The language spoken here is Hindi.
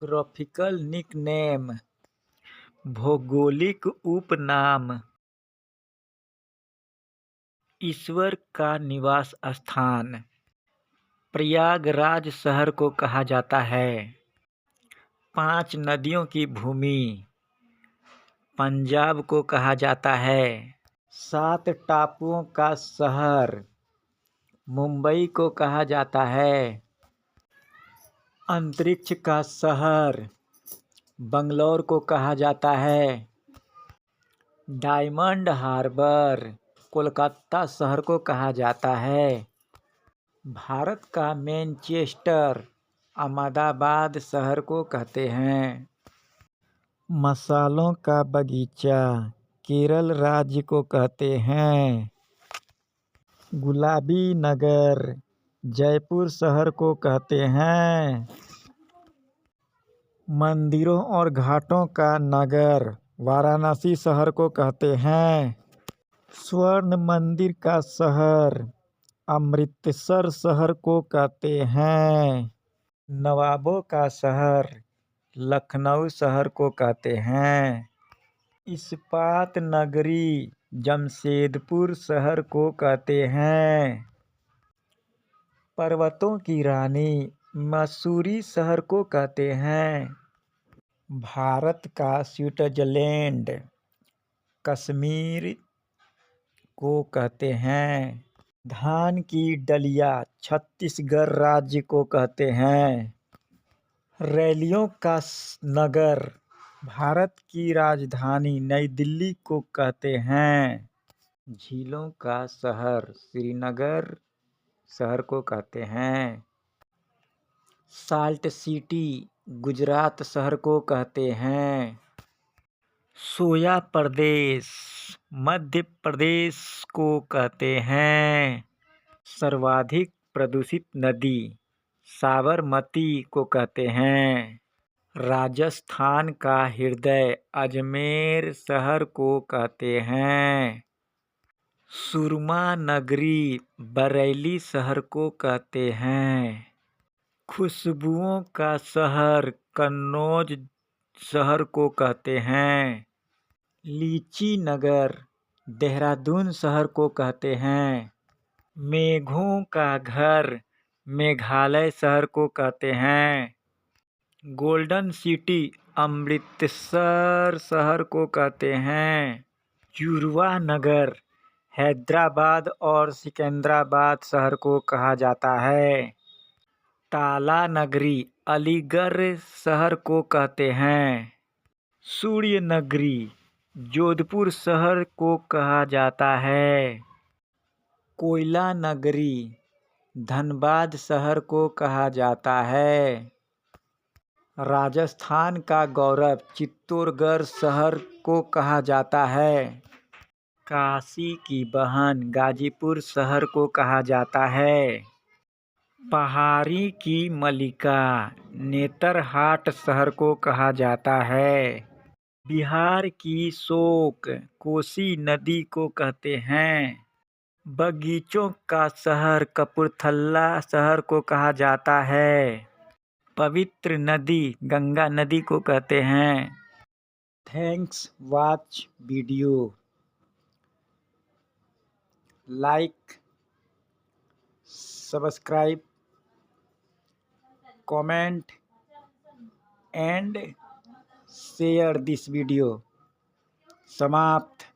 Geographical निकनेम: भौगोलिक उपनाम: ईश्वर का निवास स्थान। प्रयागराज शहर को कहा जाता है 5 नदियों की भूमि। पंजाब को कहा जाता है 7 टापुओं का शहर। मुंबई को कहा जाता है अंतरिक्ष का शहर। बंगलौर को कहा जाता है डायमंड हार्बर। कोलकाता शहर को कहा जाता है भारत का मैनचेस्टर। अहमदाबाद शहर को कहते हैं मसालों का बगीचा। केरल राज्य को कहते हैं गुलाबी नगर। जयपुर शहर को कहते हैं मंदिरों और घाटों का नगर। वाराणसी शहर को कहते हैं स्वर्ण मंदिर का शहर। अमृतसर शहर को कहते हैं नवाबों का शहर। लखनऊ शहर को कहते हैं इस्पात नगरी। जमशेदपुर शहर को कहते हैं पर्वतों की रानी। मसूरी शहर को कहते हैं भारत का स्विट्जरलैंड। कश्मीर को कहते हैं धान की डलिया। छत्तीसगढ़ राज्य को कहते हैं रैलियों का नगर। भारत की राजधानी नई दिल्ली को कहते हैं झीलों का शहर। श्रीनगर शहर को कहते हैं साल्ट सिटी। गुजरात शहर को कहते हैं सोया प्रदेश। मध्य प्रदेश को कहते हैं सर्वाधिक प्रदूषित नदी। साबरमती को कहते हैं राजस्थान का हृदय। अजमेर शहर को कहते हैं सुरमा नगरी। बरेली शहर को कहते हैं खुशबुओं का शहर। कन्नौज शहर को कहते हैं लीची नगर। देहरादून शहर को कहते हैं मेघों का घर। मेघालय शहर को कहते हैं गोल्डन सिटी। अमृतसर शहर को कहते हैं जुड़वा नगर। हैदराबाद और सिकंदराबाद शहर को कहा जाता है ताला नगरी। अलीगढ़ शहर को कहते हैं सूर्य नगरी। जोधपुर शहर को कहा जाता है कोयला नगरी। धनबाद शहर को कहा जाता है राजस्थान का गौरव। चित्तौड़गढ़ शहर को कहा जाता है काशी की बहन। गाजीपुर शहर को कहा जाता है पहाड़ी की मलिका। नेतरहाट शहर को कहा जाता है बिहार की शोक। कोसी नदी को कहते हैं बगीचों का शहर। कपूरथला शहर को कहा जाता है पवित्र नदी। गंगा नदी को कहते हैं। Thanks watch video. Like, subscribe, comment and share this video. समाप्त।